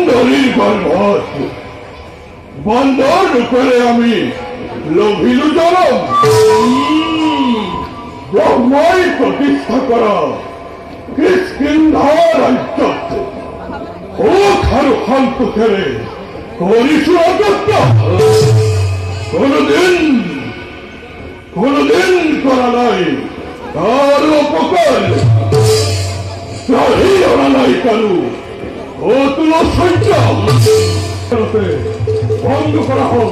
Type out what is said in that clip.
সুন্দরীর গর্ভত বন্ধন করে আমি লোভিল জনম ব্রহ্মই প্রতিষ্ঠা করা কিষ্কিন্ধা রাজ্য ও খারু খান্ত খেলে করিস অযত্ন কোনদিন করা নাই তার উপকার তারই ওরা নাই কালু ও তুলো সঞ্চয় বন্ধ করা হোক